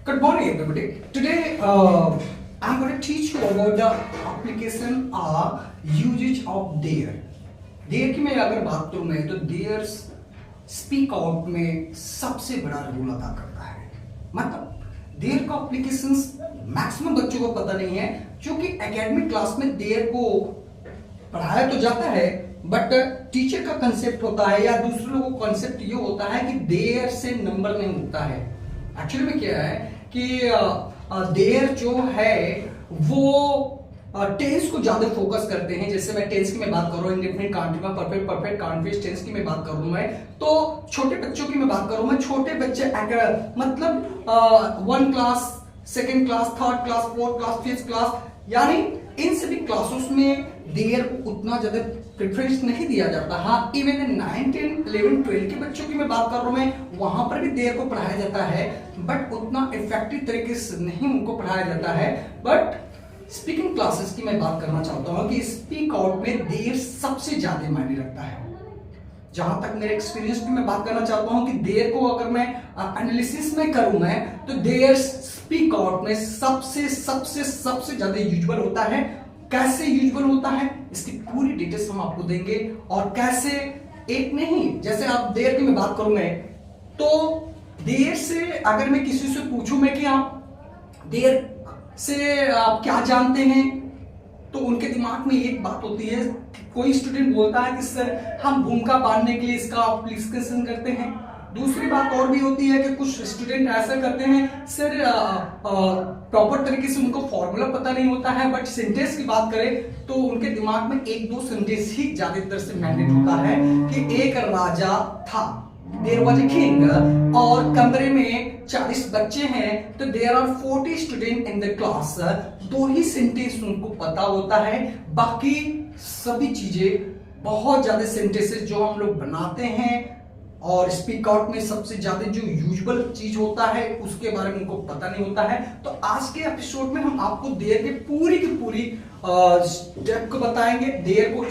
Good morning, everybody. Today, I'm going to teach you about the application or usage of there. There की मैं अगर बात करूं मैं तो there speak out में सबसे बड़ा रोल अदा करता है। मतलब there का applications मैक्सिमम बच्चों को पता नहीं है, क्योंकि एकेडमिक क्लास में there को पढ़ाया तो जाता है, बट टीचर का कंसेप्ट होता है या दूसरे लोगों का कंसेप्ट ये होता है कि देयर से नंबर नहीं होता है। एक्चुअली में क्या है कि देयर जो है वो टेंस को ज्यादा फोकस करते हैं। जैसे मैं टेंस की मैं बात कर रहा हूँ, indefinite continuous perfect perfect continuous tense की मैं बात कर रहा हूँ मैं, तो छोटे बच्चों की मैं बात कर रहा हूँ मैं। छोटे बच्चे मतलब 1 class, 2nd class, 3rd class, 4th class, 5th class, यानी इन सभी क्लासेस में देयर को उतना ज्यादा प्रेफरेंस नहीं दिया जाता। हाँ, इवन 9, 10, 11, 12 के बच्चों की मैं बात कर रहा हूं मैं, वहां पर भी देयर को पढ़ाया जाता है, बट उतना इफेक्टिव तरीके से नहीं उनको पढ़ाया जाता है। बट स्पीकिंग क्लासेस की मैं बात करना चाहता हूं कि स्पीक आउट में देयर सबसे ज्यादा मायने रखता है। जहां तक मेरे एक्सपीरियंस में मैं बात करना चाहता हूं कि देयर को अगर मैं एनालिसिस में करूं मैं, तो देयर स्पीक आउट में सबसे ज्यादा यूजुअल होता है। कैसे यूजुअल होता है इसकी पूरी डिटेल्स हम आपको देंगे, और कैसे एक नहीं, जैसे आप देयर की मैं बात करूं मैं, तो देयर से अगर मैं किसी से पूछूं मैं कि आप देयर से आप क्या जानते हैं, तो उनके दिमाग में एक बात होती है। कोई स्टूडेंट बोलता है कि सर हम भूमिका बांधने के लिए इसका एप्लीकेशन करते हैं। दूसरी बात और भी होती है कि कुछ स्टूडेंट ऐसा करते हैं सर प्रॉपर तरीके से उनको फॉर्मूला पता नहीं होता है, बट सेंटेंस की बात करें तो उनके दिमाग में 1-2 सेंटेंस ही ज्यादातर से मैंडेट होता है कि एक राजा था, देयर वाज अ किंग, और कमरे में 40 बच्चे हैं तो there are 40 student in the class. 2 ही सेंटेंस उनको पता होता है, बाकी सभी चीजें बहुत ज्यादा सेंटेंसेस जो हम लोग बनाते हैं और स्पीक आउट में सबसे ज्यादा जो यूजुअल चीज होता है उसके बारे में उनको पता नहीं होता है। तो आज के एपिसोड में हम आपको देयर की पूरी स्टेप को बताएंगे। देयर को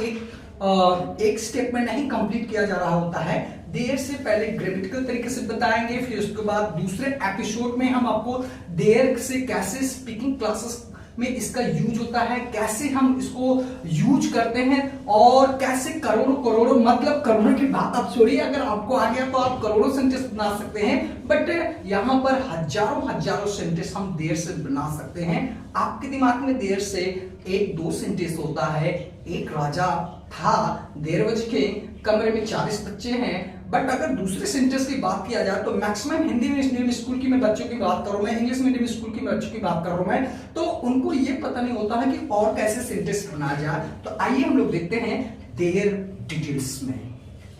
एक स्टेप में नहीं कंप्लीट किया जा रहा होता है। देयर से पहले ग्रामेटिकल तरीके से बताएंगे, फिर उसके बाद दूसरे एपिसोड में हम आपको देयर से कैसे स्पीकिंग क्लासेस में इसका यूज होता है, कैसे हम इसको यूज करते हैं, और कैसे करोड़ों मतलब करोड़ों की बात आप छोड़िए, अगर आपको आ गया तो आप करोड़ों सेंटेंस बना सकते हैं, बट यहां पर हजारों सेंटेंस हम देयर से बना सकते हैं। आपके दिमाग में देयर से 1-2 सेंटेंस होता है। एक राजा था, देयर वाज किंग, कमरे में 40 बच्चे हैं। बट अगर दूसरे सेंटेंस की बात किया जाए तो मैक्सिमम हिंदी मीडियम स्कूल की मैं बच्चों की बात कर रहा हूं मैं, इंग्लिश मीडियम स्कूल की बच्चों की बात कर रहा हूं मैं, तो उनको ये पता नहीं होता है कि और कैसे सेंटेंस बनाया जाए। तो आइए हम लोग देखते हैं देयर डिटेल्स में।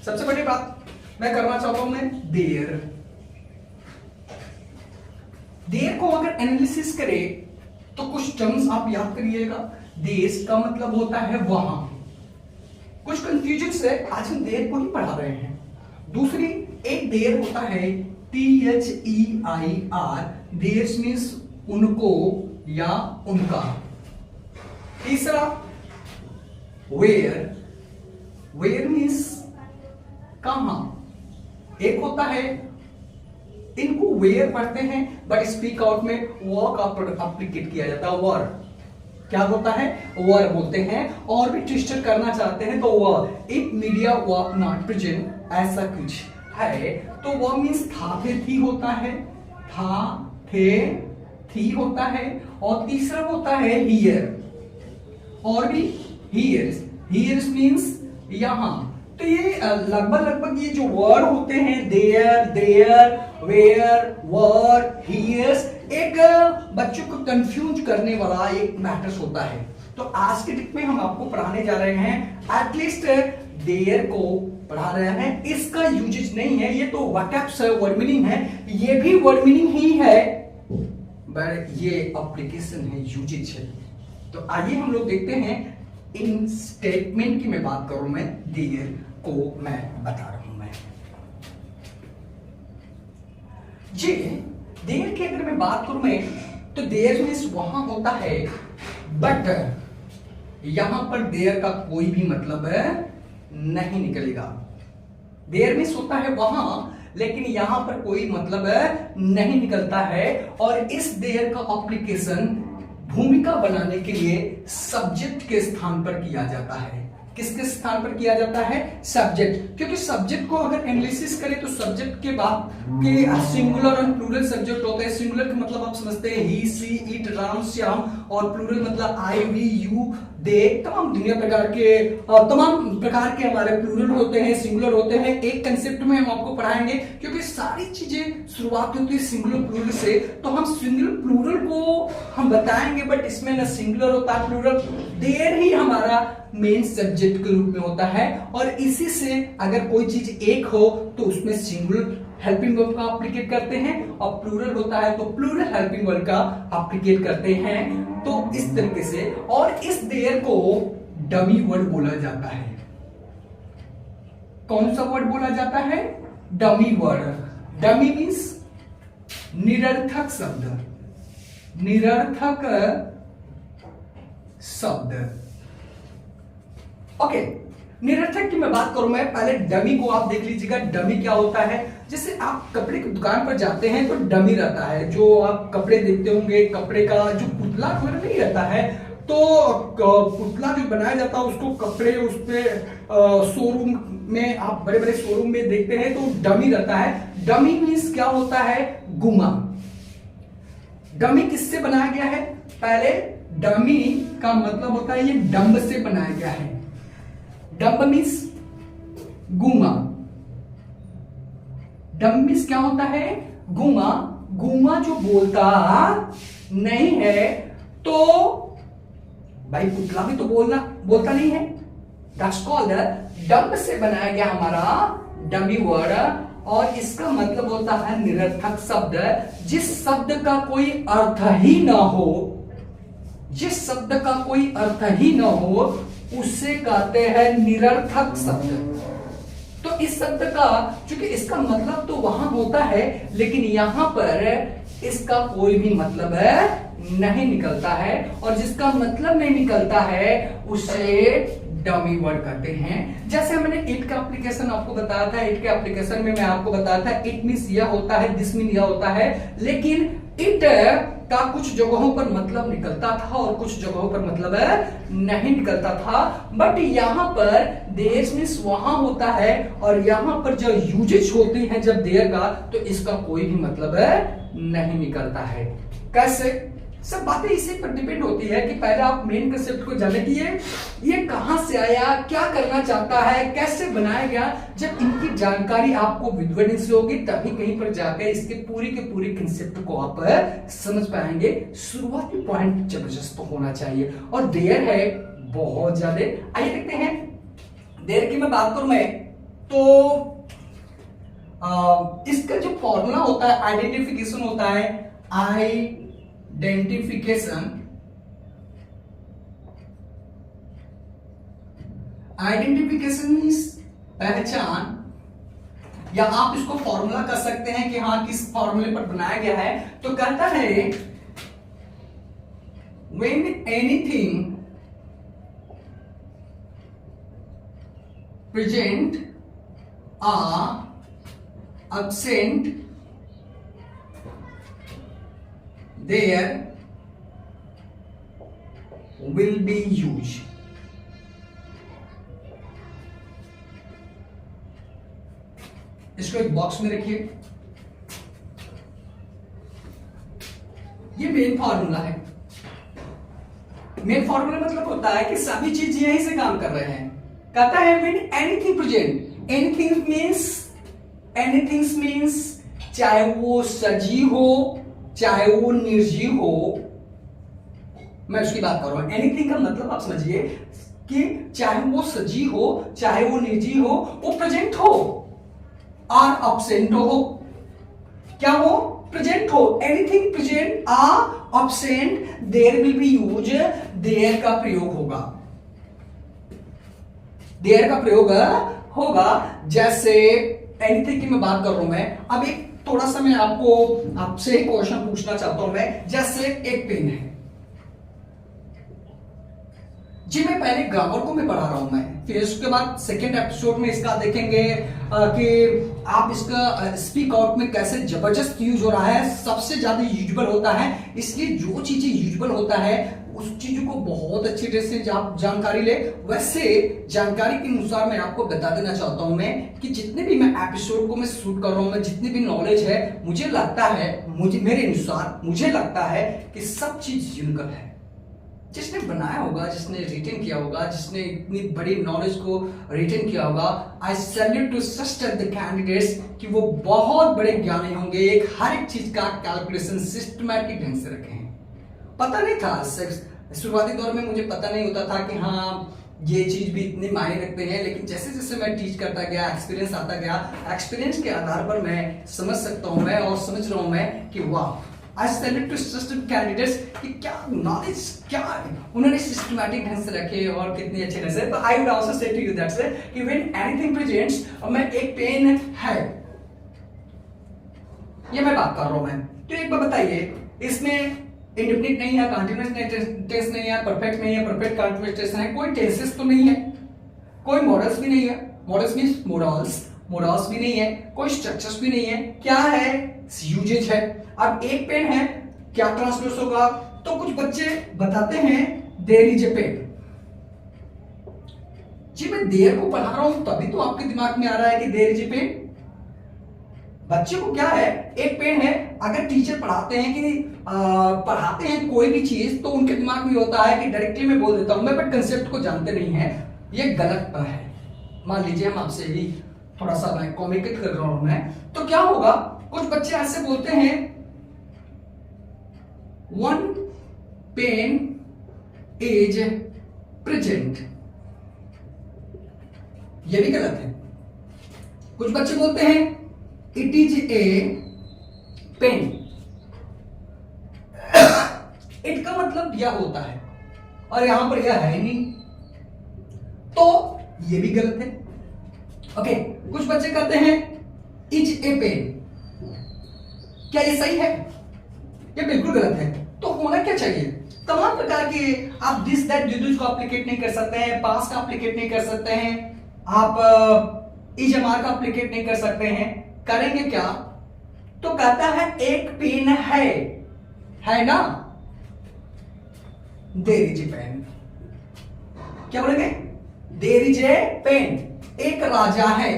सबसे बड़ी बात मैं करना चाहता हूं मैं, देयर को अगर एनालिसिस करें तो कुछ टर्म्स आप याद करिएगा। देश का मतलब होता है वहां। कुछ कंफ्यूजन से आज हम देयर को ही पढ़ा रहे हैं। दूसरी एक देयर होता है THEIR, देयर मीन्स उनको या उनका। तीसरा वेयर मीन्स कहां। एक होता है इनको वेयर पढ़ते हैं, बट स्पीक आउट में वर्क एप्लीकेट किया जाता है। वर क्या होता है, वर बोलते हैं। और भी ट्विस्टर करना चाहते हैं तो were, if media were not present, ऐसा कुछ है तो वह मीन्स था फिर थी होता है, था थे थी होता है। और तीसरा होता है हियर, और भी हियर्स मीन्स यहां। तो ये लगभग ये जो वर्ड होते हैं देयर, वेयर, वर, हियर्स, एक बच्चों को कंफ्यूज करने वाला एक मैटर्स होता है। तो आज के टिप में हम आपको पढ़ाने जा रहे हैं, एटलीस्ट देयर को पढ़ा रहे हैं। इसका यूजेज नहीं है, ये तो व्हाट्सएप से वर्ड मीनिंग है, ये भी वर्ड मीनिंग ही है, बट ये एप्लीकेशन है, यूजेज है। तो आइए हम लोग देखते हैं। इन स्टेटमेंट की मैं बात करूं मैं, देयर को मैं बता रहा हूं मैं जी। देयर की अगर मैं बात करूं मैं, तो देयर मीन्स वहां होता है, बट यहां पर देयर का कोई भी मतलब नहीं निकलेगा। देयर मीन्स होता है वहां, लेकिन यहां पर कोई मतलब नहीं निकलता है। और इस देयर का एप्लीकेशन भूमिका बनाने के लिए सब्जेक्ट के स्थान पर किया जाता है। किसके स्थान पर किया जाता है? सब्जेक्ट। क्योंकि सब्जेक्ट को अगर एनालिसिस करें तो सब्जेक्ट के बाद के सिंगुलर और प्लूरल सब्जेक्ट होते हैं। सिंगुलर का मतलब आप समझते हैं ही, सी, इट, राम, श्याम, और प्लूरल मतलब आई, वी, यू, दे, तमाम तमाम प्रकार के हमारे प्लूरल होते हैं, सिंगुलर होते हैं। एक कंसेप्ट में हम आपको पढ़ाएंगे, क्योंकि सारी चीजें शुरुआत होती है सिंगुलर प्लूरल से, तो हम सिंगुलर प्लूरल को हम बताएंगे, बट इसमें ना सिंगुलर होता है, प्लूरल देयर ही हमारा मेन सब्जेक्ट के रूप में होता है। और इसी से अगर कोई चीज एक हो तो उसमें सिंगुलर हेल्पिंग वर्ब का एप्लीकेट करते हैं, और प्लूरल होता है तो प्लूरल हेल्पिंग वर्ब का एप्लीकेट करते हैं। तो इस तरीके से, और इस देयर को डमी वर्ड बोला जाता है। कौन सा वर्ड बोला जाता है? Dummy word. डमी मीन्स निरर्थक शब्द। निरर्थक शब्द। ओके, निरर्थक की मैं बात करूं, मैं पहले डमी को आप देख लीजिएगा। डमी क्या होता है? जैसे आप कपड़े की दुकान पर जाते हैं तो डमी रहता है, जो आप कपड़े देखते होंगे, कपड़े का जो पुतला वगैरह नहीं रहता है, तो पुतला जो बनाया जाता है उसको कपड़े उस पे शोरूम में, आप बड़े बड़े शोरूम में देखते हैं तो डमी रहता है। डमी मीन्स क्या होता है? गुमा। डमी किससे बनाया गया है? पहले डमी का मतलब होता है ये डंब से बनाया गया है। डंब मीन्स गुमा। डंब मीन्स क्या होता है? गुमा। गुमा जो बोलता नहीं है, तो भाई पुतला भी तो बोलता नहीं है। दैट्स कॉल्ड डंब से बनाया गया हमारा डमी वर्ड, और इसका मतलब होता है निरर्थक शब्द। जिस शब्द का कोई अर्थ ही ना हो, जिस शब्द का कोई अर्थ ही ना हो, उसे कहते हैं निरर्थक शब्द। तो इस शब्द का, चूंकि इसका मतलब तो वहां होता है, लेकिन यहां पर इसका कोई भी मतलब नहीं निकलता है, और जिसका मतलब नहीं निकलता है उसे डमी वर्ड कहते हैं। जैसे मैंने इट का एप्लीकेशन आपको बताया था, इट के एप्लीकेशन में मैं आपको बताया था इट मींस यह होता है, दिस मीन यह होता है, लेकिन इट का कुछ जगहों पर मतलब निकलता था और कुछ जगहों पर मतलब नहीं निकलता था। बट यहां पर देयर मींस वहां होता है, और यहां पर जो यूजेज होते हैं जब देयर का, तो इसका कोई भी मतलब नहीं निकलता है। कैसे? सब बातें इसी पर डिपेंड होती है कि पहले आप मेन कंसेप्ट को जाने की ये कहां से आया, क्या करना चाहता है, कैसे बनाया गया। जब इनकी जानकारी आपको विजुअली से होगी, तभी कहीं पर जाकर इसके पूरी के पूरी कंसेप्ट को आप समझ पाएंगे। शुरुआती पॉइंट जबरदस्त होना चाहिए, और देयर है बहुत ज्यादा। आइए देखते हैं देयर की मैं बात करूं मैं, तो इसका जो फॉर्मूला होता है, आइडेंटिफिकेशन होता है। आइडेंटिफिकेशन मींस पहचान, या आप इसको फॉर्मूला कर सकते हैं कि हाँ किस फॉर्मूले पर बनाया गया है। तो कहता है when anything present or absent, there will be used। इसको एक बॉक्स में रखिए। ये मेन फॉर्मूला है। मेन फॉर्मूला मतलब होता है कि सभी चीज यहीं से काम कर रहे हैं। कहता है when anything present, anything means चाहे वो सजीव हो चाहे वो निर्जीव हो, मैं उसकी बात कर रहा हूं। एनीथिंग का मतलब आप समझिए कि चाहे वो सजीव हो चाहे वो निर्जीव हो, वो प्रेजेंट हो और अब्सेंट हो। क्या हो? प्रेजेंट हो। एनीथिंग प्रेजेंट और absent, there will be use, there का प्रयोग होगा। देयर का प्रयोग होगा। जैसे एनीथिंग की मैं बात कर रहा हूं मैं, अब एक थोड़ा सा मैं आपसे क्वेश्चन पूछना चाहता हूं मैं। जैसे एक पेन है, जी मैं पहले ग्रामर को मैं पढ़ा रहा हूं मैं, फिर उसके बाद सेकेंड एपिसोड में इसका देखेंगे कि आप इसका स्पीक आउट में कैसे जबरदस्त यूज हो रहा है, सबसे ज्यादा यूजुअल होता है। इसलिए जो चीजें यूजुअल होता है उस चीजों को बहुत अच्छी तरह से जानकारी ले। वैसे जानकारी के अनुसार मैं आपको बता देना चाहता हूं मैं कि जितने भी मैं एपिसोड को मैं शूट कर रहा हूं, मैं जितनी भी नॉलेज है, मुझे लगता है, मेरे अनुसार मुझे लगता है कि सब चीज यूनिक है। जिसने बनाया होगा, जिसने रिटेन किया होगा, जिसने इतनी बड़ी नॉलेज को रिटेन किया होगा, I salute to such the candidates कि वो बहुत बड़े ज्ञानी होंगे। एक हर एक चीज का कैलकुलेशन सिस्टमैटिक ढंग से रखे हैं। पता नहीं था, शुरुआती दौर में मुझे पता नहीं होता था कि हाँ ये चीज भी इतनी मायने रखते हैं, लेकिन जैसे जैसे मैं टीच करता गया, एक्सपीरियंस आता गया, एक्सपीरियंस के आधार पर मैं समझ सकता हूं मैं, और समझ रहा हूं मैं कि वाह, I salute to system candidates कि क्या नॉलेज, क्या उन्होंने सिस्टमैटिक ढंग से रखे और कितनी अच्छे ढंग से। तो आई would also say to you that से कि व्हेन एनीथिंग प्रेजेंट्स, मैं एक पेन है, ये मैं बात कर रहा हूं मैं, तो एक बार बताइए, इसमें इंडेफिनिट नहीं है, कंटीन्यूअस टेंस नहीं है, परफेक्ट नहीं है, परफेक्ट कंटीन्यूअस टेंस है, कोई टेंसेस तो नहीं है, कोई मॉडल्स भी नहीं है, मॉडल्स मींस मोडल्स भी नहीं है, कोई स्ट्रक्चर्स भी नहीं है, क्या है, यूजेज है। अब एक पेन है, क्या ट्रांसलेट होगा? तो कुछ बच्चे बताते हैं देयर इज ए पेन। जी मैं देयर को पढ़ा रहा हूं तभी तो आपके दिमाग में आ रहा है कि देयर इज ए पेन। बच्चे को क्या है, एक पेन है। अगर टीचर पढ़ाते हैं कोई भी चीज, तो उनके दिमाग में होता है कि डायरेक्टली मैं बोल देता हूं मैं, बट कंसेप्ट को जानते नहीं है, ये गलत है। मान लीजिए हम आपसे भी थोड़ा सा मैं कम्युनिकेट कर रहा हूं मैं, तो क्या होगा, कुछ बच्चे ऐसे बोलते हैं वन पेन इज प्रेजेंट, ये भी गलत है। कुछ बच्चे बोलते हैं it is a pen, it का मतलब यह होता है और यहां पर यह है नहीं, तो ये भी गलत है। ओके, कुछ बच्चे कहते हैं इज ए पेन, क्या ये सही है? ये बिल्कुल गलत है। तो होना क्या चाहिए? तमाम प्रकार के आप दिस दैट डिडूज को एप्लीकेट नहीं कर सकते हैं, पास का एप्लीकेट नहीं कर सकते हैं, आप इज एम आर का एप्लीकेट नहीं कर सकते हैं। करेंगे क्या? तो कहता है एक पेन है ना, देयर इज ए पेन। क्या बोलेंगे? देयर इज ए पेन, एक राजा है,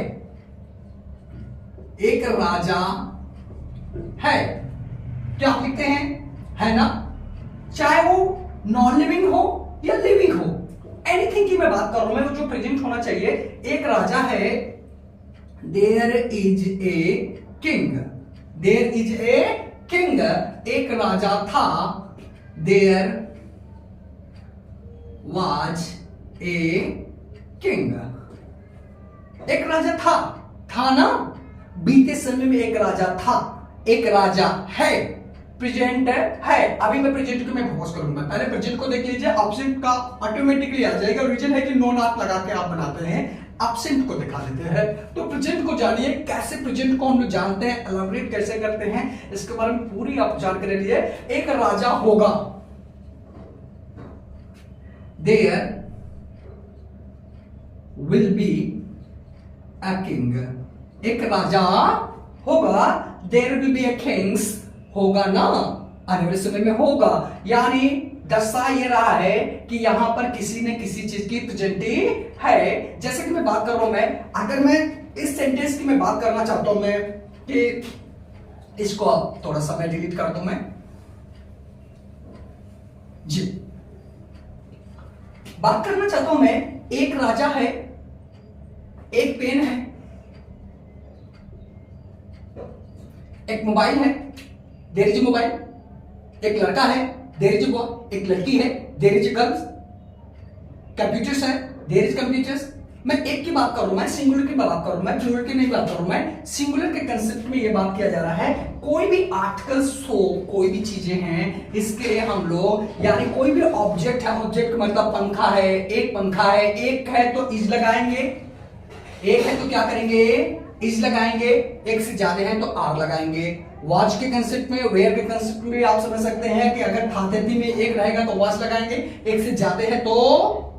एक राजा है। क्या आप लिखते हैं? है ना, चाहे वो नॉन लिविंग हो या लिविंग हो, एनीथिंग की मैं बात कर रहा हूं मैं, जो प्रेजेंट होना चाहिए। एक राजा है, there is a king, there is a king, एक राजा था, देयर वाज ए किंग, एक राजा था ना, बीते समय में एक राजा था, एक राजा है, प्रेजेंट है। अभी मैं प्रेजेंट को मैं फोकस करूंगा, पहले प्रेजेंट को देख लीजिए, एब्सेंट का ऑटोमेटिकली आ जाएगा। रीजन है कि नो नॉट लगा के आप बनाते हैं, एब्सेंट को दिखा देते हैं। तो प्रेजेंट को जानिए, कैसे प्रेजेंट को हम लोग जानते हैं, एलाबोरेट कैसे करते हैं, इसके बारे में पूरी आप जानकारी लिए। एक राजा होगा, there will be a king, एक राजा होगा, there will be a kings, होगा ना, आने वाले समय में होगा। यानी दर्शा ये रहा है कि यहां पर किसी न किसी चीज की प्रेजेंटी है। जैसे कि मैं बात कर रहा हूं मैं, अगर मैं इस सेंटेंस की मैं बात करना चाहता हूं मैं कि इसको थोड़ा सा मैं डिलीट कर दूं मैं जी, बात करना चाहता हूं मैं, एक राजा है, एक पेन है, एक मोबाइल है, देयर इज मोबाइल, एक लड़का है, देयर इज बॉय, एक लड़की है, देयर इज गर्ल्स, कंप्यूटर्स है, देयर इज कंप्यूटर्स। मैं एक की बात कर रहा हूं मैं, सिंगुलर की बात कर रहा हूं मैं, प्लूरल की नहीं बात कर रहा हूं मैं। सिंगुलर के कंसेप्ट में ये बात किया जा रहा है, कोई भी आर्टिकल्स हो, कोई भी चीजें हैं, इसके लिए हम लोग, यानी कोई भी ऑब्जेक्ट है, ऑब्जेक्ट मतलब पंखा है, एक पंखा है, एक है तो इज लगाएंगे, एक है तो क्या करेंगे, इज लगाएंगे, एक से ज्यादा है तो आर लगाएंगे। वॉच के कंसेप्ट में, वेयर के कंसेप्ट में आप समझ सकते हैं कि अगर थाथेती में एक रहेगा तो वॉच लगाएंगे, एक से ज्यादा है तो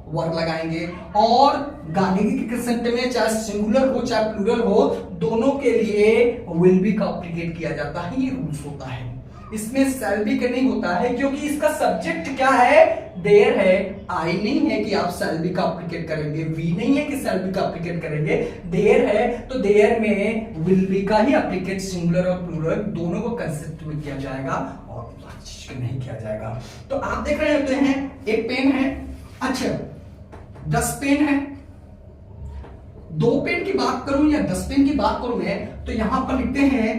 वर्ब लगाएंगे। और गार्डिंग के सेंटेंस में चाहे सिंगुलर हो चाहे प्लूरल हो, दोनों के लिए विल बी का एप्लीकेट किया जाता है। ये रूल्स होता है। इसमें शैल बी का नहीं होता है, क्योंकि इसका सब्जेक्ट क्या है, देयर है। आई नहीं है कि आप शैल बी का एप्लीकेट करेंगे, वी नहीं है कि शैल बी का एप्लीकेट करेंगे, देयर है। तो देयर में विल बी का ही एप्लीकेट सिंगुलर और प्लूरल दोनों को कंसेप्ट में किया जाएगा और नहीं किया जाएगा। तो आप देख रहे होते हैं एक पेन है, अच्छा 10 पेन है। 2 पेन की बात करूं या 10 पेन की बात करूं मैं, तो यहां पर लिखते हैं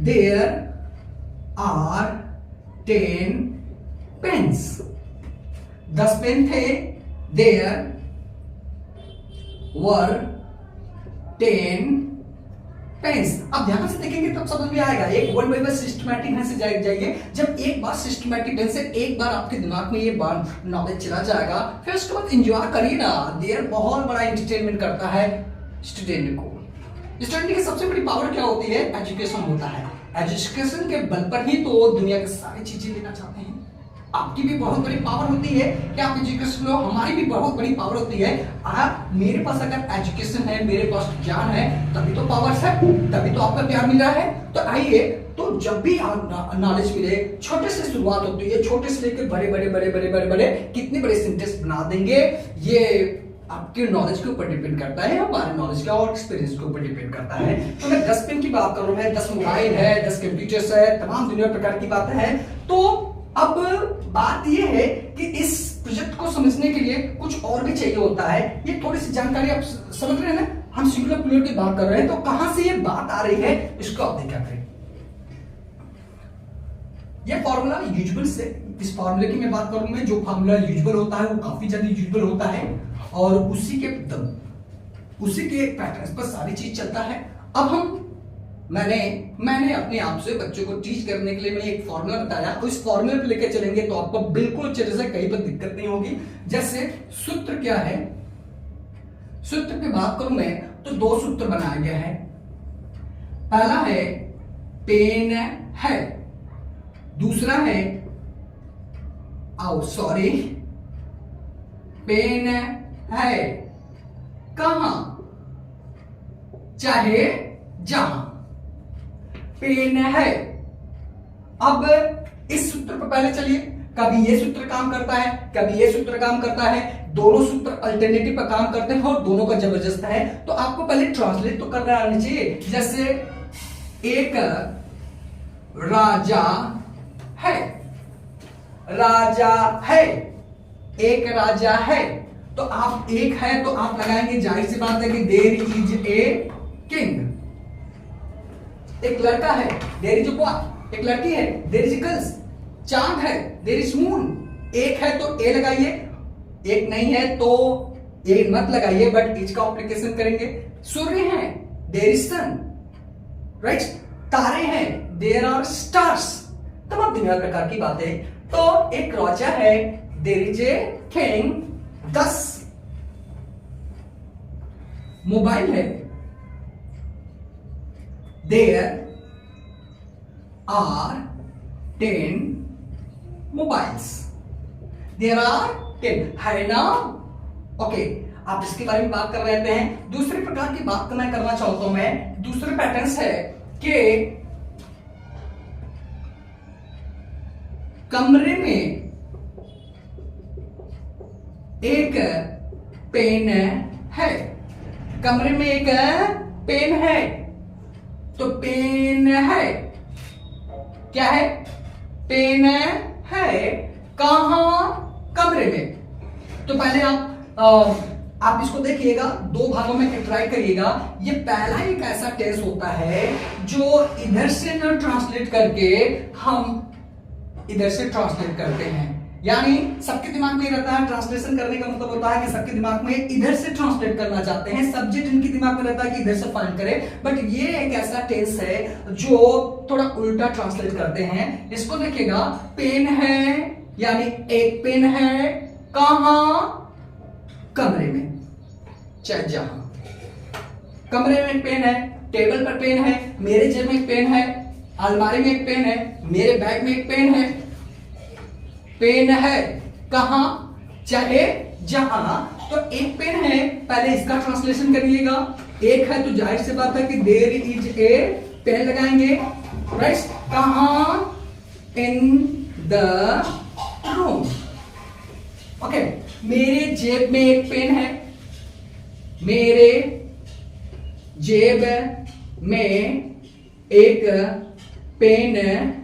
देयर आर 10 पेन्स। 10 पेन थे, देयर वर 10 पेन्स। अब ध्यान से देखेंगे तब समझ में आएगा। एक वन बाय वन सिस्टमैटिक ढंग से जाइए। जब एक बार सिस्टमैटिक ढंग से एक बार आपके दिमाग में ये बात नॉलेज चला जाएगा, फिर उसके बाद एंजॉय करिए ना। देयर बहुत बड़ा एंटरटेनमेंट करता है स्टूडेंट को। स्टूडेंट की सबसे बड़ी पावर क्या होती है, एजुकेशन होता है। एजुकेशन के बल पर ही तो दुनिया की सारी चीजें लेना चाहते हैं। आपकी भी बहुत बड़ी पावर होती है कि आप एजुकेशन लो, हमारी भी बहुत बड़ी पावर होती है। आप मेरे पास अगर एजुकेशन है, मेरे पास ज्ञान है, तभी तो पावर है, तभी तो आपका प्यार मिल रहा है। तो आइए, तो जब भी नॉलेज मिले, छोटे से शुरुआत होती है, छोटे से लेकर बड़े बड़े बड़े बड़े बड़े बड़े कितने बड़े सेंटेंस बना देंगे, ये आपके नॉलेज के ऊपर डिपेंड करता है, हमारे नॉलेज का और एक्सपीरियंस के ऊपर डिपेंड करता है। तो मैं 10 पेन की बात कर रहा हूं, 10 मोबाइल है, 10 कंप्यूटर्स है, तमाम दुनिया प्रकार की बातें हैं। तो अब बात यह है कि इस प्रोजेक्ट को समझने के लिए कुछ और भी चाहिए होता है। ये थोड़ी सी जानकारी आप समझ रहे हैं ना, हम सिंगुलर प्लूरल की बात कर रहे हैं, तो कहां से ये बात आ रही है, इसको आप देखा करें। ये फॉर्मूला यूजुअल से, इस फॉर्मूले की मैं बात करूं, मैं जो फॉर्मूला यूजुअल होता है वो काफी ज्यादा यूजुअल होता है और उसी के पैटर्न पर सारी चीज चलता है। अब मैंने अपने आप से बच्चों को टीच करने के लिए मैंने एक फॉर्मूला बताया, तो इस फॉर्मूले पे लेके चलेंगे तो आपको बिल्कुल अच्छे से कहीं पर दिक्कत नहीं होगी। जैसे सूत्र क्या है, सूत्र पे बात करूं मैं तो 2 सूत्र बनाया गया है। पहला है पेन है, दूसरा है पेन है कहां, चाहे जहां, पेन है। अब इस सूत्र पर पहले चलिए, कभी ये सूत्र काम करता है, कभी ये सूत्र काम करता है, दोनों सूत्र अल्टरनेटिव पर काम करते हैं और दोनों का जबरदस्त है। तो आपको पहले ट्रांसलेट तो करना आना चाहिए। जैसे एक राजा है, राजा है, एक राजा है, तो आप एक है तो आप लगाएंगे, जाहिर सी बात है कि देयर इज ए किंग। एक लड़का है, देयर इज अ बॉय, एक लड़की है, देयर इज अ गर्ल्स। चांद है, देयर इज मून। एक है तो ए लगाइए, एक नहीं है तो ए मत लगाइए, बट इज का एप्लीकेशन करेंगे। सूर्य है, देयर इज सन, राइट। तारे हैं, देयर आर स्टार्स। तमाम दुनिया प्रकार की बातें। तो एक राजा है, there is a king, 10 mobile है, there are 10 mobiles, there are 10 है ना। ओके, आप इसके बारे में बात कर रहे हैं। दूसरे प्रकार की बात मैं करना चाहता हूं, मैं दूसरे पैटर्न्स है कि कमरे में एक पेन है, कमरे में एक पेन है, तो पेन है क्या है, पेन है कहां, कमरे में। तो पहले आप इसको देखिएगा, 2 भागों में ट्राई करिएगा। ये पहला एक ऐसा टेंस होता है जो इधर से न ट्रांसलेट करके हम इधर से ट्रांसलेट करते हैं, यानी सबके दिमाग में रहता है ट्रांसलेशन करने का मतलब होता है कि सबके दिमाग में इधर से ट्रांसलेट करना चाहते हैं, सब्जेक्ट इनके दिमाग में रहता है कि इधर से फाइंड करें। बट ये एक ऐसा टेंस है जो थोड़ा उल्टा ट्रांसलेट करते हैं। इसको देखिएगा, पेन है यानी एक पेन है कहां, कमरे में, चाहे जहां। कमरे में एक पेन है, टेबल पर पेन है, मेरे जेब में एक पेन है, अलमारी में एक पेन है, मेरे बैग में एक पेन है। पेन है कहां, चाहे जहां तो एक पेन है, पहले इसका ट्रांसलेशन करिएगा। एक है तो जाहिर सी बात है कि देयर इज ए पेन लगाएंगे, राइट? कहां? In the room. ओके, मेरे जेब में एक पेन है, मेरे जेब में एक पेन है,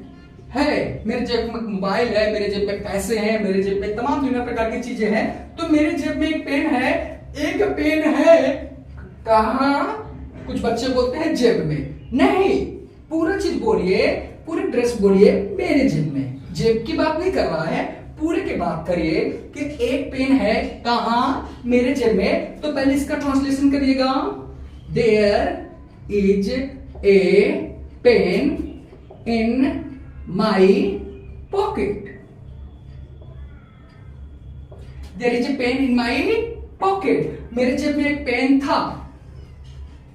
मेरे जेब में मोबाइल है, मेरे जेब में पैसे हैं, मेरे जेब में तमाम दुनिया प्रकार की चीजें हैं। तो मेरे जेब में एक पेन है, एक पेन है कहां? कुछ बच्चे बोलते हैं जेब में, नहीं, पूरा चीज बोलिए, पूरी ड्रेस बोलिए मेरे जेब में। जेब की बात नहीं कर रहा है, पूरे की बात करिए कि एक पेन है कहां? मेरे जेब में। तो पहले इसका ट्रांसलेशन करिएगा, there is a pen in my pocket. There is a pen in my pocket. मेरे जेब में एक पेन था,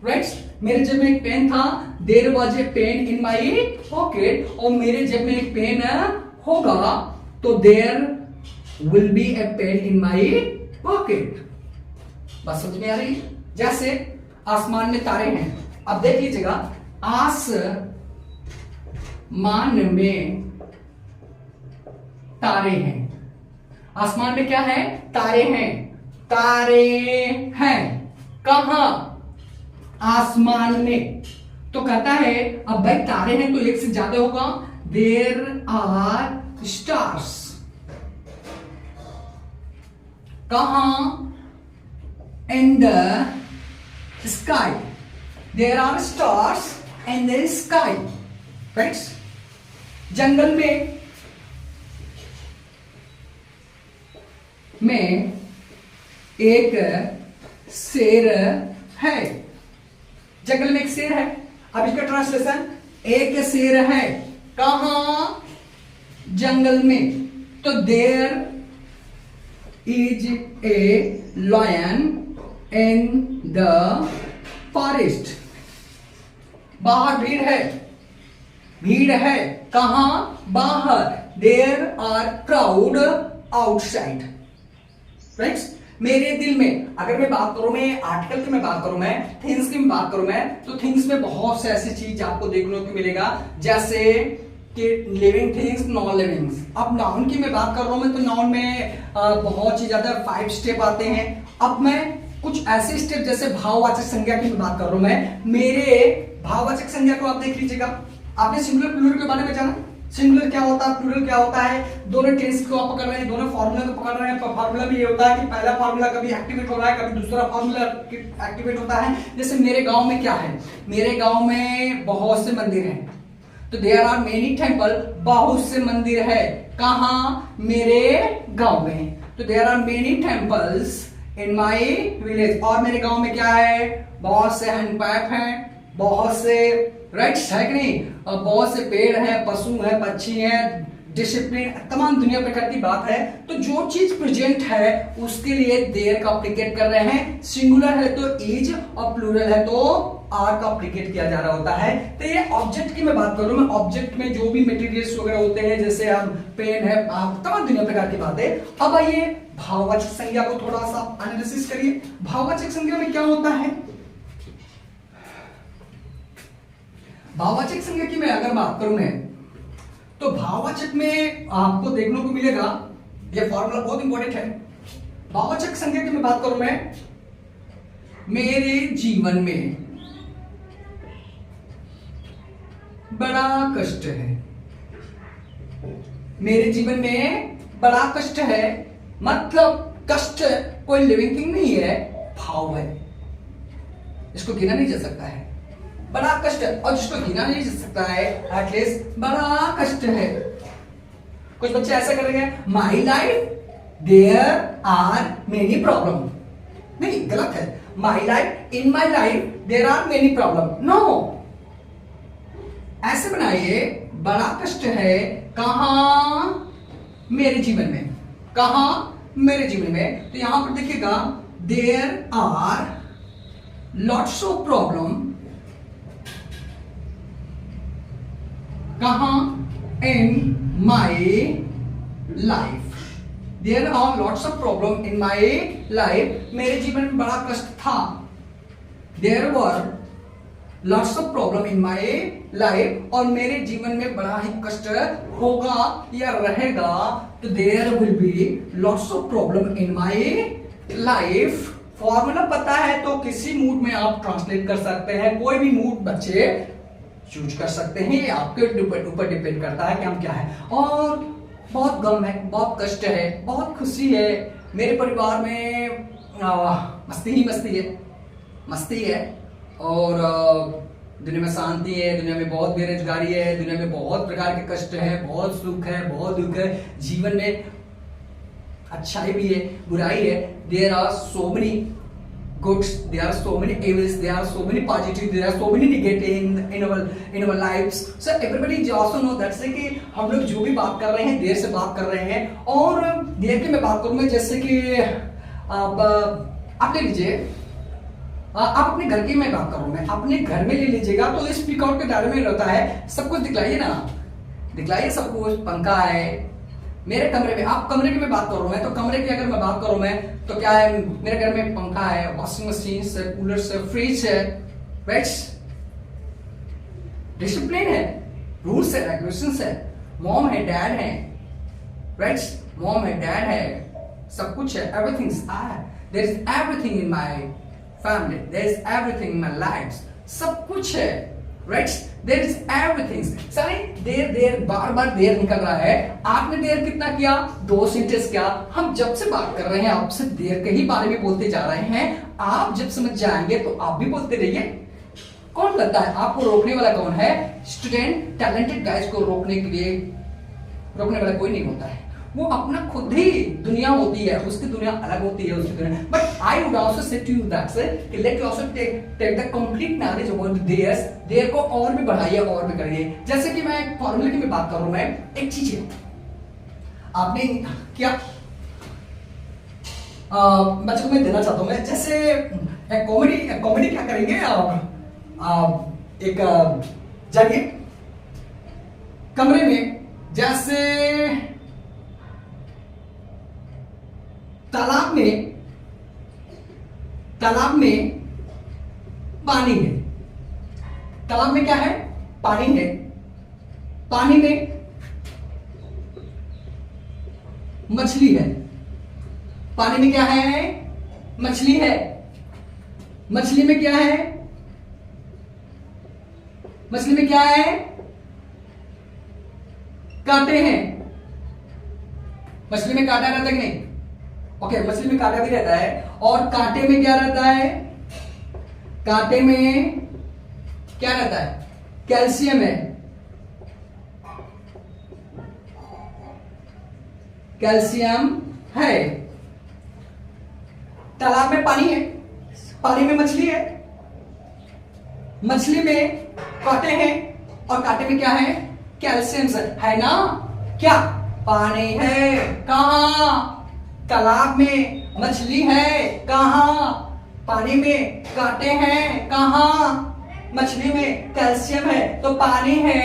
राइट? मेरे जेब में एक पेन था, there was a pen in my pocket. और मेरे जेब में एक पेन होगा तो there will be a pen in my pocket. बात समझ में आ रही? जैसे आसमान में तारे हैं, अब देख लीजिएगा, आसमान में तारे हैं। आसमान में क्या है? तारे हैं। तारे हैं कहां? आसमान में। तो कहता है अब भाई तारे हैं तो एक से ज्यादा होगा, देयर आर स्टार्स। कहां? In the sky. There are stars in the sky, right? जंगल में एक शेर है। जंगल में एक शेर है। अब इसका ट्रांसलेशन, एक शेर है कहां? जंगल में। तो there is a lion in the forest. बाहर भीड़ है, भीड़ है कहां? बाहर। There are crowd outside, right? मेरे दिल में, अगर मैं बात करूं, मैं आर्टिकल की मैं बात करूं, मैं थिंग्स की बात करूं, मैं तो थिंग्स में बहुत से ऐसी चीज आपको देखने को मिलेगा, जैसे कि लिविंग थिंग्स, नॉन लिविंग्स। अब नाउन की मैं बात कर रहा हूं मैं, तो नाउन में बहुत ही ज्यादा 5 स्टेप आते हैं। अब मैं कुछ ऐसे स्टेप जैसे भाववाचक संज्ञा की बात कर रहा हूं मैं। मेरे भाववाचक संज्ञा को आप देख लीजिएगा। आपने सिंगुलर प्लूरल के बारे में जाना, सिंगुलर क्या होता है, प्लूरल क्या होता है, दोनों टेंस को आप पकड़ रहे हैं, दोनों फॉर्मूला को पकड़ रहे हैं। फॉर्मूला भी ये होता है कि पहला फॉर्मूला कभी एक्टिवेट हो रहा है, कभी दूसरा फॉर्मूला एक्टिवेट होता है। जैसे मेरे गांव में क्या है, मेरे गांव में बहुत से मंदिर हैं, तो देयर आर मेनी टेंपल, बहुत से मंदिर है कहां? मेरे गांव में। तो there are many temples in my village. और मेरे गांव में क्या है? बहुत से हैंडपैप हैं, बहुत से, राइट है कि नहीं, और बहुत से पेड़ हैं, पशु हैं, पक्षी हैं, डिसिप्लिन, तमाम दुनिया प्रकार की बात है। तो जो चीज प्रेजेंट है उसके लिए देयर का अप्लीकेट कर रहे हैं। सिंगुलर है तो इज, और प्लूरल है तो आर का अप्लीकेट किया जा रहा होता है। तो ये ऑब्जेक्ट की मैं बात करूं, मैं ऑब्जेक्ट में जो भी मटेरियल्स वगैरह होते हैं, जैसे हम पेन है, तमाम दुनिया प्रकार की बात है। अब आइए भाववाचक संज्ञा को थोड़ा सा एनालिसिस करिए। भाववाचक संज्ञा में क्या होता है? भाववाचक संज्ञा की मैं अगर बात करूं मैं, तो भाववाचक में आपको देखने को मिलेगा, यह फॉर्मूला बहुत इंपॉर्टेंट है। भाववाचक संज्ञा की मैं बात करूं मैं, मेरे जीवन में बड़ा कष्ट है। मेरे जीवन में बड़ा कष्ट है, मतलब कष्ट कोई लिविंग थिंग नहीं है, भाव है, इसको गिना नहीं जा सकता है। बड़ा कष्ट है, और जिसको गिना नहीं जा सकता है, एटलीस्ट बड़ा कष्ट है। कुछ बच्चे ऐसा करेंगे, my life there are many problem. नहीं, गलत है। My life, in my life there are many problem, no. ऐसे बनाइए, बड़ा कष्ट है कहां? मेरे जीवन में। कहां? मेरे जीवन में। तो यहां पर देखिएगा, there are lots of problem कहां? In my life. There are lots of problem in my life, मेरे जीवन में बड़ा कष्ट था। There were lots of problem in my life, और मेरे जीवन में बड़ा ही कष्ट होगा या रहेगा, तो there will be lots of problem in my life. Formula पता है तो किसी मूड में आप ट्रांसलेट कर सकते हैं, कोई भी मूड बच्चे चूज कर सकते हैं, ये आपके ऊपर डिपेंड करता है कि हम क्या है। और बहुत गम है, बहुत कष्ट है, बहुत खुशी है, मेरे परिवार में मस्ती ही मस्ती है, और दुनिया में शांति है, दुनिया में बहुत बेरोजगारी है, दुनिया में बहुत प्रकार के कष्ट है, बहुत सुख है, बहुत दुख है, जीवन में अच्छाई भी है, बुराई है। There are so many goods, there are so many evils, there are so many positive, there are so many negative in our lives. So everybody also know that से कि हम लोग जो भी बात कर रहे हैं देर से बात कर रहे हैं, और देर की मैं बात करूंगा जैसे कि आप ले लीजिए, आप अपने घर की मैं बात करूं, मैं अपने घर में ले लीजिएगा तो इस स्पीक आउट के दायरे में रहता है, सब कुछ दिखलाइए ना, दिखलाइए सब कुछ, पंखा है मेरे कमरे में, आप कमरे की मैं बात कर रहा हूं, तो कमरे की अगर मैं बात करूं मैं तो क्या है, मेरे घर में पंखा है, वॉशिंग मशीन है, कूलर है, फ्रिज है, राइट, डिसिप्लिन है, रूल्स है, रेगुलेशंस है, मॉम है, डैड है, राइट, मॉम है, डैड है, सब कुछ है, everything is there is everything in my family, there is everything in my life, सब कुछ है, राइट, देयर इज एवरीथिंग। सारे देर बार देर निकल रहा है, आपने देर कितना किया, 2 सेंटेंस किया, हम जब से बात कर रहे हैं आपसे देर के ही बारे में बोलते जा रहे हैं, आप जब समझ जाएंगे तो आप भी बोलते रहिए। कौन करता है आपको रोकने वाला, कौन है, स्टूडेंट, टैलेंटेड गाइज को रोकने के लिए रोकने वाला कोई नहीं होता है, वो अपना खुद ही दुनिया होती है, उसकी दुनिया अलग होती है, उसकी दुनिया। But I would also say to you that कि let you also take the complete knowledge about there को और भी बढ़ाइए और भी करिए। जैसे कि मैं एक फॉर्मूले की मैं बात कर रहा हूं, मैं एक चीज है आपने क्या बच्चों को मैं देना चाहता हूं, मैं जैसे कॉमेडी क्या करेंगे, एक जाइए कमरे में, जैसे तालाब में पानी है, तालाब में क्या है, पानी है, पानी में मछली है, पानी में क्या है, मछली है, मछली में क्या है, मछली में क्या है, कांटे हैं, मछली में कांटा रहता है कि नहीं, ओके, मछली में कांटा भी रहता है, और कांटे में क्या रहता है, कांटे में क्या रहता है, कैल्शियम है, कैल्शियम है, तालाब में पानी है, पानी में मछली है, मछली में कांटे हैं, और कांटे में क्या है, कैल्शियम है ना, क्या पानी है, कहां, तालाब में मछली है, कहां, पानी में कांटे हैं, कहां, मछली में कैल्शियम है, तो पानी है,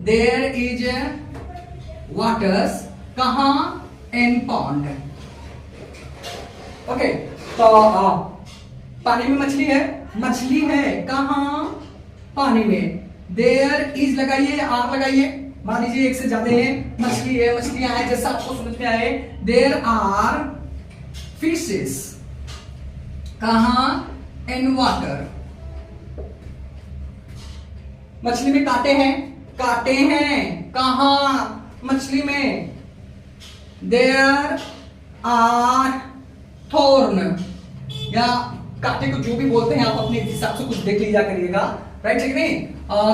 देयर इज वाटर्स, कहां, इन पॉन्ड, ओके, तो पानी में मछली है कहां, पानी में, देयर इज लगाइए, आर लगाइए, मान लीजिए एक से ज्यादा है, मछलियां हैं, जैसा आपको समझ में आए, देयर आर फिशेस, कहां, इन वाटर, मछली में कांटे हैं, कहां, मछली में, देयर आर थॉर्न, या कांटे को जो भी बोलते हैं आप अपने हिसाब से कुछ देख लीजिए करिएगा, राइट है कि नहीं,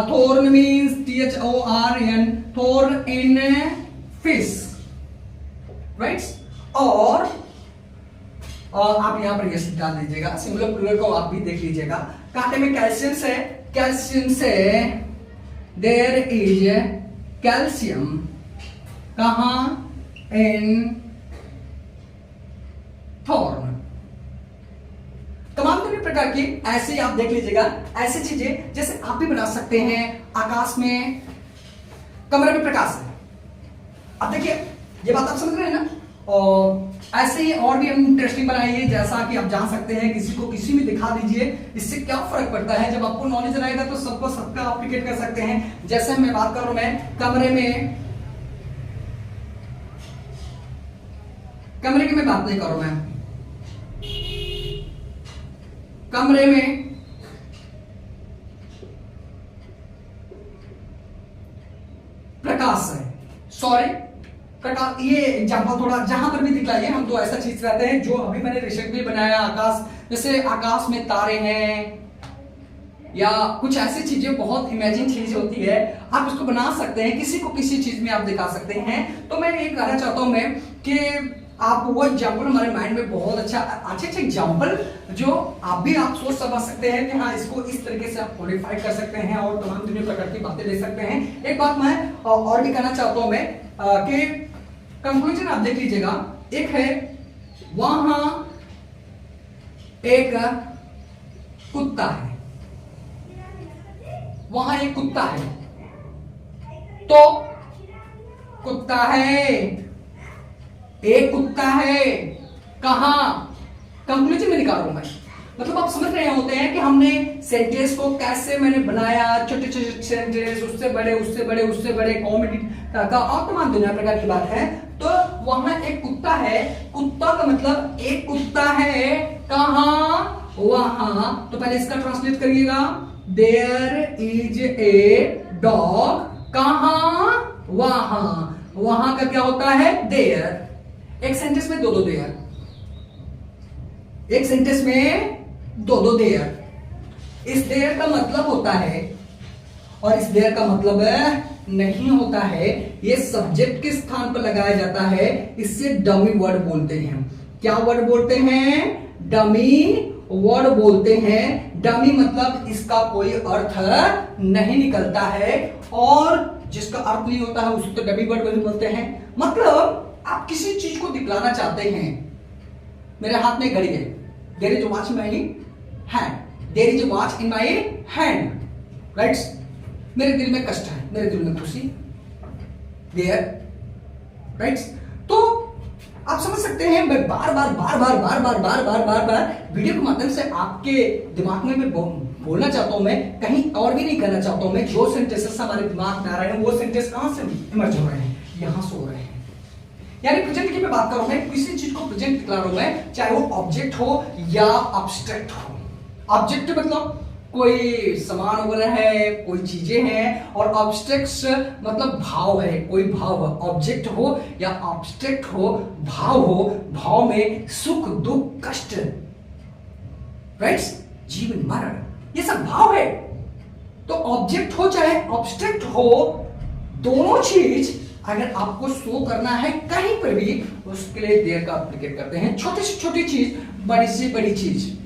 thorn means THORN, thorn in fish, right, और आप यहां पर यस डाल दीजिएगा, सिंगुलर प्लूरल को आप भी देख लीजिएगा, कांटे में कैल्शियम से, देयर इज कैल्शियम, कहां, इन थॉर्न। तमाम प्रकार की ऐसे आप देख लीजिएगा, ऐसी चीजें जैसे आप भी बना सकते हैं। आकाश में, कमरे में प्रकाश है, अब देखिए ये बात आप समझ रहे हैं ना। और ऐसे ही और भी हम इंटरेस्टिंग बनाइए, जैसा कि आप जान सकते हैं, किसी को किसी में दिखा दीजिए, इससे क्या फर्क पड़ता है। जब आपको नॉलेज रहेगा तो सबको सबका एप्लीकेट कर सकते हैं। जैसे मैं बात कर रहा हूं, मैं कमरे की मैं बात नहीं कर रहा हूं, मैं कमरे में प्रकाश है, सॉरी प्रकाश, ये एग्जांपल थोड़ा जहां पर भी दिखलाइए, हम तो ऐसा चीज करते हैं जो अभी मैंने रिसेंटली बनाया, आकाश, जैसे आकाश में तारे हैं या कुछ ऐसी चीजें, बहुत इमेजिन चीज होती है, आप इसको बना सकते हैं, किसी को किसी चीज में आप दिखा सकते हैं। तो मैं ये कहना चाहता हूं मैं कि आप वो एग्जाम्पल हमारे माइंड में बहुत अच्छे अच्छे एग्जाम्पल जो आप सोच समझ सकते हैं कि हाँ इसको इस तरीके से आप मॉडिफाई कर सकते हैं और तमाम दुनिया प्रकार की बातें ले सकते हैं। एक बात मैं और भी कहना चाहता हूं मैं कि कंक्लूजन आप देख लीजिएगा, एक है वहां एक कुत्ता है, वहां एक कुत्ता है, तो कुत्ता है, एक कुत्ता है, कहां, कंक्लूजन में निकाल रहा हूं मैं। मतलब आप समझ रहे होते हैं कि हमने सेंटेंस को कैसे मैंने बनाया, छोटे छोटे सेंटेंस, उससे बड़े उससे बड़े उससे बड़े, कॉमेडी का और तमाम दुनिया प्रकार की बात है। तो वहां एक कुत्ता है, कुत्ता का मतलब एक कुत्ता है, कहां, वहां। तो पहले इसका ट्रांसलेट करिएगा, देयर इज ए डॉग, कहां, वहां, वहां का क्या होता है, देयर। एक सेंटेंस में दो दो देयर, एक सेंटेंस में दो दो देयर। इस देयर का मतलब होता है और इस देयर का मतलब नहीं होता है, ये सब्जेक्ट के स्थान पर लगाया जाता है, इससे डमी वर्ड बोलते हैं। क्या वर्ड बोलते हैं, डमी वर्ड बोलते हैं। डमी मतलब इसका कोई अर्थ नहीं निकलता है, और जिसका अर्थ नहीं होता है उसको तो डमी वर्ड बोलते हैं। मतलब आप किसी चीज को दिखलाना चाहते हैं, मेरे हाथ में घड़ी है, there is a watch in my hand, there is a watch in my hand, rights. मेरे दिल में कष्ट है, मेरे दिल में खुशी, देयर, राइट्स। तो आप समझ सकते हैं, मैं बार बार बार बार बार बार बार बार बार बार वीडियो के माध्यम से आपके दिमाग में मैं बोलना चाहता हूं, मैं कहीं और भी नहीं करना चाहता हूं। मैं जो सेंटेंसेस हमारे दिमाग में आ रहे हैं वो सेंटेंस कहां से इमर्ज हो रहे हैं, यहां से हो रहे हैं। यानी प्रेजेंट की मैं बात कर रहा हूं, मैं किसी चीज को प्रेजेंट दिखला रहा हूं मैं, चाहे वो ऑब्जेक्ट हो या अब्स्ट्रैक्ट हो। ऑब्जेक्ट मतलब कोई सामान वगैरह है, कोई चीजें हैं, और ऑब्स्ट्रैक्ट्स मतलब भाव है, कोई भाव, ऑब्जेक्ट हो या ऑब्स्ट्रैक्ट हो, भाव हो, भाव में सुख दुख कष्ट, राइट्स, जीवन मरण, ये सब भाव है। तो ऑब्जेक्ट हो चाहे ऑब्स्ट्रैक्ट हो, दोनों चीज अगर आपको शो करना है कहीं पर भी, उसके लिए देयर का एप्लीकेट करते हैं। छोटी से छोटी चीज, बड़ी से बड़ी चीज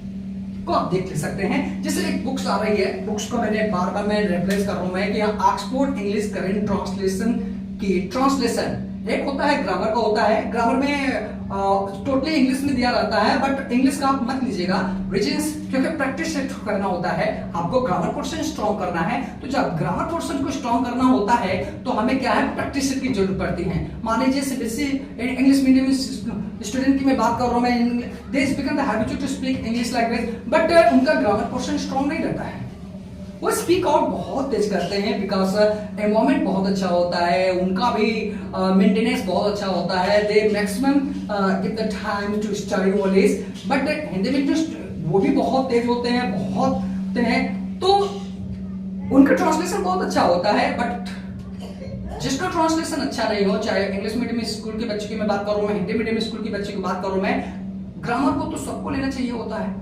को आप देख सकते हैं। जैसे एक बुक्स आ रही है, बुक्स को मैंने बार बार मैं रेफरेंस कर रहा हूं मैं कि ऑक्सफोर्ड इंग्लिश करेंट ट्रांसलेशन की ट्रांसलेशन, एक होता है ग्रामर का होता है, ग्रामर में टोटली इंग्लिश में दिया रहता है, बट इंग्लिश का आप मत लीजिएगा, रीजन्स, क्योंकि प्रैक्टिस करना होता है, आपको ग्रामर पोर्शन स्ट्रॉन्ग करना है। तो जब ग्रामर पोर्शन को स्ट्रॉन्ग करना होता है तो हमें क्या है, प्रैक्टिस की जरूरत पड़ती है। मान लीजिए सीबीएसई इंग्लिश मीडियम स्टूडेंट की मैं बात कर रहा हूं, मैं they speak the habit to speak English language, but उनका ग्रामर पोर्शन स्ट्रॉन्ग नहीं रहता है, वो स्पीक आउट बहुत तेज करते हैं, बिकॉज एनवायरमेंट बहुत अच्छा होता है, उनका भी मेंटेनेंस बहुत अच्छा होता है, they maximum give the time to study always, but Hindi में वो भी बहुत तेज होते हैं, बहुत होते हैं, तो उनका ट्रांसलेशन बहुत अच्छा होता है। बट जिसका ट्रांसलेशन अच्छा नहीं हो, चाहे इंग्लिश मीडियम स्कूल के बच्चे की मैं बात करूं, मैं हिंदी मीडियम स्कूल के बच्चे की बात करूं, मैं ग्रामर को तो सबको लेना चाहिए होता है।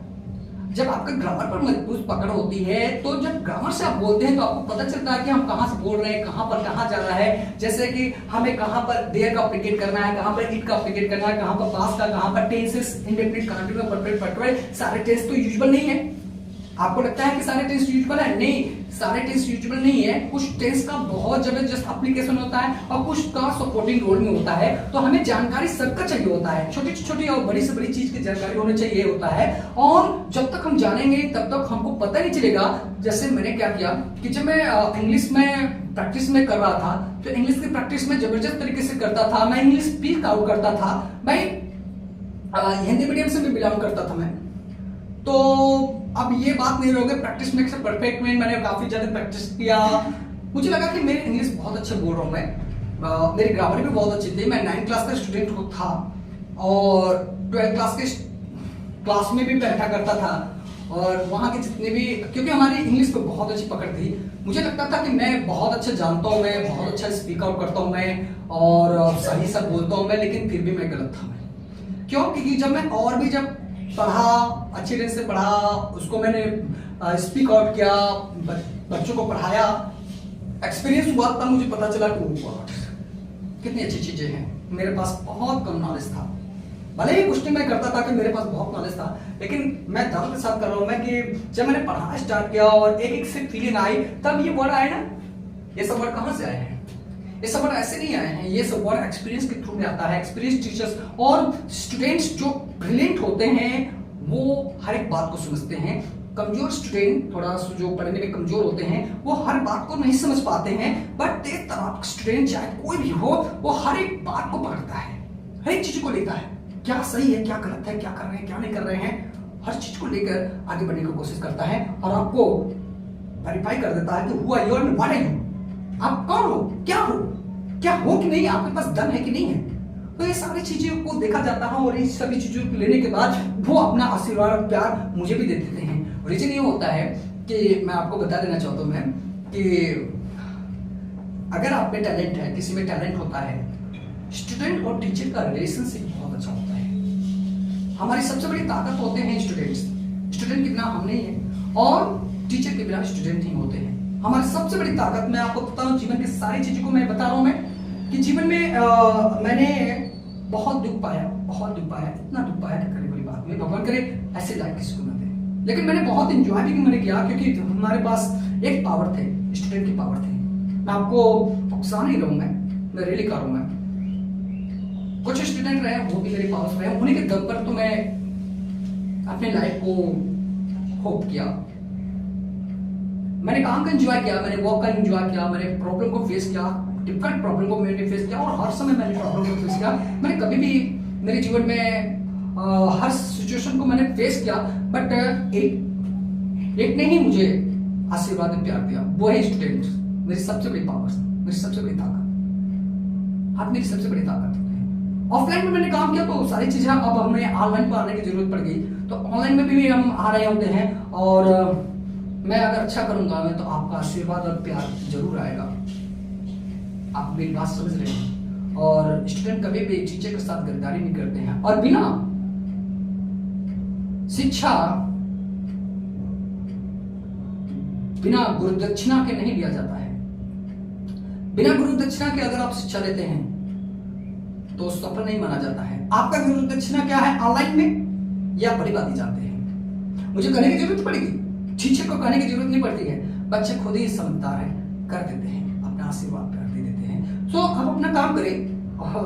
जब आपका ग्रामर पर मजबूत पकड़ होती है, तो जब ग्रामर से आप बोलते हैं तो आपको पता चलता है कि हम कहां से बोल रहे हैं, कहां पर कहां जाना है। जैसे कि हमें कहां पर देयर का एप्लीकेट करना है, कहां पर इट का एप्लीकेट करना है, कहां पर पास्ट का, कहां पर tenses, indefinite, continuous, perfect, participle, सारे टेंस तो यूजुअल नहीं है। आपको लगता है कि सारे टेंस यूजुअल है? नहीं, सारे टेंस यूजुअल नहीं है, कुछ टेंस का बहुत जबरदस्त एप्लीकेशन होता है और कुछ का सपोर्टिंग रोल में होता है। तो हमें जानकारी सबका चाहिए होता है, छोटी से छोटी और बड़ी से बड़ी चीज की जानकारी होनी चाहिए होता है। और जब तक हम जानेंगे तब तक हमको पता नहीं चलेगा। जैसे मैंने क्या किया कि जब मैं इंग्लिश में प्रैक्टिस में कर रहा था तो इंग्लिश की प्रैक्टिस में जबरदस्त तरीके से करता था, मैं इंग्लिश स्पीक आउट करता था। भाई हिंदी मीडियम से भी बिलोंग करता था मैं, तो अब ये बात नहीं रहोगे प्रैक्टिस में परफेक्ट में मैंने काफी ज्यादा प्रैक्टिस किया। मुझे लगा कि मेरे इंग्लिश बहुत अच्छे बोल रहा हूँ मैं, मेरी ग्रामर भी बहुत अच्छी थी। मैं 9th क्लास का स्टूडेंट था और 12th क्लास के क्लास में भी बैठा करता था और वहाँ के जितने भी, क्योंकि हमारी इंग्लिश पे बहुत अच्छी पकड़ थी, मुझे लगता था कि मैं बहुत अच्छा जानता हूँ, मैं बहुत अच्छा स्पीक आउट करता हूँ मैं और सही सब बोलता हूँ मैं, लेकिन फिर भी मैं गलत था मैं। क्यों? क्योंकि जब मैं और भी जब पढ़ा, अच्छे ढंग से पढ़ा, उसको मैंने स्पीक आउट किया, बच्चों को पढ़ाया, एक्सपीरियंस हुआ, तब मुझे पता चला कि कितनी अच्छी चीजें हैं। मेरे पास बहुत कम नॉलेज था, भले ही कुछ मैं करता था कि मेरे पास बहुत नॉलेज था, लेकिन मैं दर्द के साथ कर रहा हूं मैं कि जब मैंने पढ़ाना स्टार्ट किया और एक एक से फीलिंग आई, तब ये वर्ड आए ना। ये सब वर्ड कहां से आए हैं? ये सब वर्ड ऐसे नहीं आए हैं, ये सब वर्ड एक्सपीरियंस के थ्रू में आता है। एक्सपीरियंस टीचर्स और स्टूडेंट्स जो ब्रिलियंट होते हैं वो हर एक बात को समझते हैं। कमजोर स्टूडेंट, थोड़ा जो पढ़ने में कमजोर होते हैं, वो हर बात को नहीं समझ पाते हैं, बट तेज तरार स्टूडेंट चाहे कोई भी हो, वो हर एक बात को पकड़ता है, हर एक चीज को लेता है, क्या सही है क्या गलत है, क्या कर रहे हैं क्या नहीं कर रहे हैं, हर चीज को लेकर आगे बढ़ने की कोशिश करता है और आपको वेरीफाई कर देता है कि who are you and what are you, आप कौन हो, क्या हो कि नहीं, आपके पास दम है कि नहीं है। तो ये सारी चीजें को देखा जाता है और इस सभी चीजों को लेने के बाद वो अपना आशीर्वाद और प्यार मुझे भी दे देते हैं। रीजन ये होता है कि मैं आपको बता देना चाहता हूं मैं कि अगर आप में टैलेंट है, किसी में टैलेंट होता है, स्टूडेंट और टीचर का रिलेशनशिप बहुत अच्छा होता है। हमारी सबसे बड़ी ताकत होते हैं स्टूडेंट्स, स्टूडेंट के बिना हम नहीं है और टीचर के बिना स्टूडेंट नहीं होते हैं। हमारी सबसे बड़ी ताकत, मैं आपको बताऊं जीवन की सारी चीजों को मैं बता रहा हूं मैं कि जीवन में मैंने बहुत दुख पाया, इतना दुख पाया कि करीब बात में भगवान करे ऐसे लाइफ किसी को न दे, लेकिन मैंने बहुत एंजॉय भी मैंने किया क्योंकि हमारे पास एक पावर थे, स्टूडेंट की पावर थी। मैं आपको उकसा नहीं रहूं, मैं रियली कर रहा हूं। मैं कुछ स्टूडेंट रहे वो भी मेरे पास रहे, उन्हीं के दम पर तो मैं अपने लाइफ को होप किया, मैंने काम का एंजॉय किया, मैंने वर्क का एंजॉय किया, मैंने प्रॉब्लम को फेस किया, डिफरेंट प्रॉब्लम को मैंने फेस किया और हर समय मैंने प्रॉब्लम को फेस किया। मैंने कभी भी मेरे जीवन में हर सिचुएशन को मैंने फेस किया, बट एक ने ही मुझे आशीर्वाद और प्यार दिया, वो है स्टूडेंट। मेरी सबसे बड़ी पावर, मेरी सबसे बड़ी ताकत, आप मेरी सबसे बड़ी ताकत होते हैं। ऑफलाइन में मैंने काम किया तो सारी चीजें अब हमें ऑनलाइन पर आने की जरूरत पड़ गई, तो ऑनलाइन में भी हम आ रहे होते हैं और मैं अगर अच्छा करूंगा मैं तो आपका आशीर्वाद और प्यार जरूर आएगा। आप मेरी बात समझ रहे हैं। और स्टूडेंट कभी भी टीचर के साथ गद्दारी नहीं करते हैं और बिना शिक्षा, बिना गुरु दक्षिणा के नहीं लिया जाता है। बिना गुरु दक्षिणा के अगर आप शिक्षा लेते हैं तो सफल नहीं माना जाता है। आपका गुरु दक्षिणा क्या है ऑनलाइन में, यह बड़ी बात ही जानते हैं, मुझे कहने की जरूरत पड़ेगी, टीचर को कहने की जरूरत नहीं पड़ती है, बच्चे खुद ही समझदार है, कर देते हैं, अपना आशीर्वाद प्यार दे देते हैं। तो आप अपना काम करें और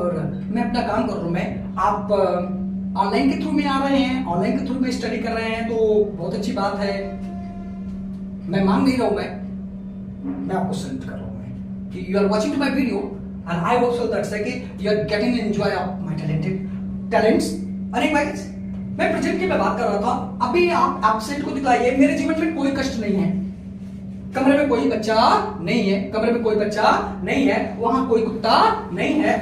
मैं अपना काम कर रहा हूं। मैं आप ऑनलाइन के थ्रू में आ रहे हैं, ऑनलाइन के थ्रू में स्टडी कर रहे हैं तो बहुत अच्छी बात है। मैं मांग नहीं रहा हूं, मैं आपको सल्यूट कर रहा हूं कि you are watching my video and I hope so that's कि you are getting enjoy of my talents. अरे गाइस, मैं प्रेजेंट की बात कर रहा था, अभी आप एब्सेंट को दिखाइए। मेरे जीवन में कोई कष्ट नहीं है, कमरे में कोई बच्चा नहीं है, कमरे में कोई बच्चा नहीं है, वहां कोई कुत्ता नहीं है,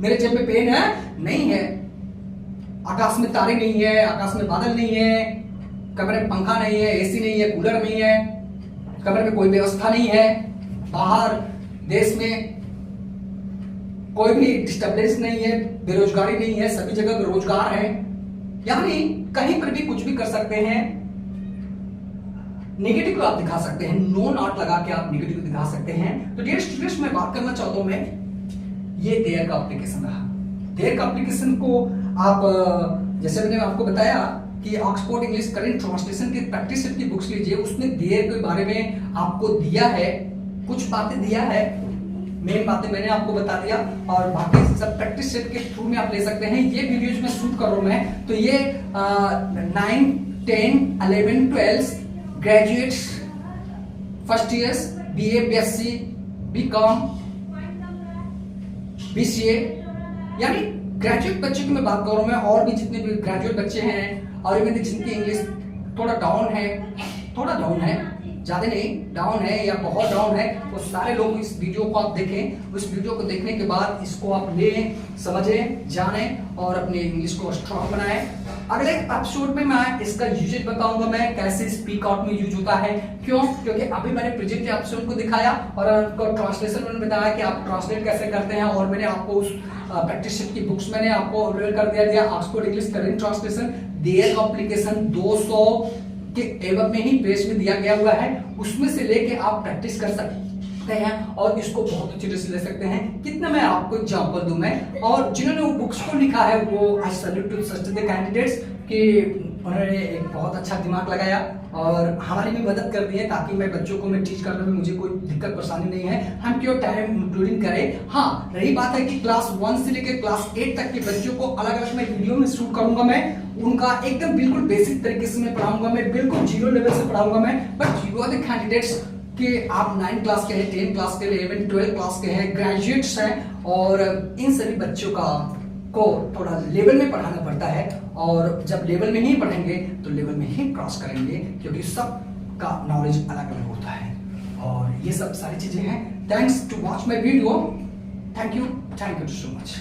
मेरे जेब में पेन है नहीं है, आकाश में तारे नहीं है, आकाश में बादल नहीं है, कमरे में पंखा नहीं है, एसी नहीं है, कूलर नहीं है, कमरे में कोई व्यवस्था नहीं है, बाहर देश में कोई भी डिस्टर्बेंस नहीं है, बेरोजगारी नहीं है, सभी जगह रोजगार है, यानी कहीं पर भी कुछ भी कर सकते हैं। नेगेटिव को आप दिखा सकते हैं, नो नॉट लगा के आप नेगेटिव दिखा सकते हैं। तो डियर स्टूडेंट्स, मैं बात करना चाहता हूं मैं, ये देयर का एप्लीकेशन रहा। देयर का एप्लीकेशन को आप, जैसे मैंने आपको बताया कि ऑक्सफोर्ड इंग्लिश करेंट ट्रांसलेशन की प्रैक्टिस सेट की बुक्स लीजिए, उसने देयर के बारे में आपको दिया है, कुछ बातें दिया है, मेन बातें मैंने आपको बता दिया, और बाकी सब प्रैक्टिस सेट के थ्रू में आप ले सकते हैं। ये वीडियोज में शूट कर रहा हूं मैं, तो ये 9, 10, 11, 12 graduates, first years, BA, BSc, BCom, BCA, यानी ग्रेजुएट बच्चे की मैं बात कर रहा हूं मैं, और भी जितने भी ग्रेजुएट बच्चे हैं और इवन जिनकी इंग्लिश थोड़ा डाउन है, ज्यादा नहीं डाउन है या बहुत डाउन है, वो सारे लोग इस वीडियो को आप देखें। उस वीडियो को देखने के बाद इसको आप लें, समझें, जानें और अपने इंग्लिश को स्ट्रांग बनाएं। अगले एपिसोड में मैं इसका यूजेज बताऊंगा, मैं कैसे स्पीक आउट में यूज होता है। क्यों? क्योंकि अभी मैंने प्रेजेंट एपिसोड को दिखाया और आपको ट्रांसलेशन में बताया कि आप ट्रांसलेट कैसे करते हैं, और मैंने आपको उस प्रैक्टिस सेट की बुक्स मैंने आपको अवेलेबल कर दिया Oxford English current translation, their application 200 के एवं में ही पेज में दिया गया हुआ है, उसमें से लेके आप प्रैक्टिस कर सकते हैं और इसको बहुत अच्छे से ले सकते हैं। कितना मैं आपको एग्जांपल दूं मैं, और जिन्होंने वो बुक्स को लिखा है वो I salute to such the candidates कि उन्होंने एक बहुत अच्छा दिमाग लगाया और हमारी भी मदद कर दी है, ताकि मैं बच्चों को मैं टीच करने में मुझे कोई दिक्कत परेशानी नहीं है, हम क्यों टाइम इंक्लूडिंग करें। हाँ, रही बात है कि क्लास 1 से लेकर क्लास 8 तक के बच्चों को अलग अलग मैं वीडियो में शूट करूंगा, मैं उनका एकदम बिल्कुल बेसिक तरीके से मैं पढ़ाऊंगा, मैं बिल्कुल 0 लेवल से पढ़ाऊंगा मैं। But you are the candidates कि आप 9 क्लास के हैं, 10 क्लास के, 11, 12 क्लास के हैं, ग्रेजुएट्स हैं, और इन सभी बच्चों को थोड़ा लेवल में पढ़ाना पड़ता है, और जब लेवल में ही पढ़ेंगे तो लेवल में ही क्रॉस करेंगे, क्योंकि सब का नॉलेज अलग अलग होता है, और ये सब सारी चीजें हैं। Thanks to watch my video, thank you so much.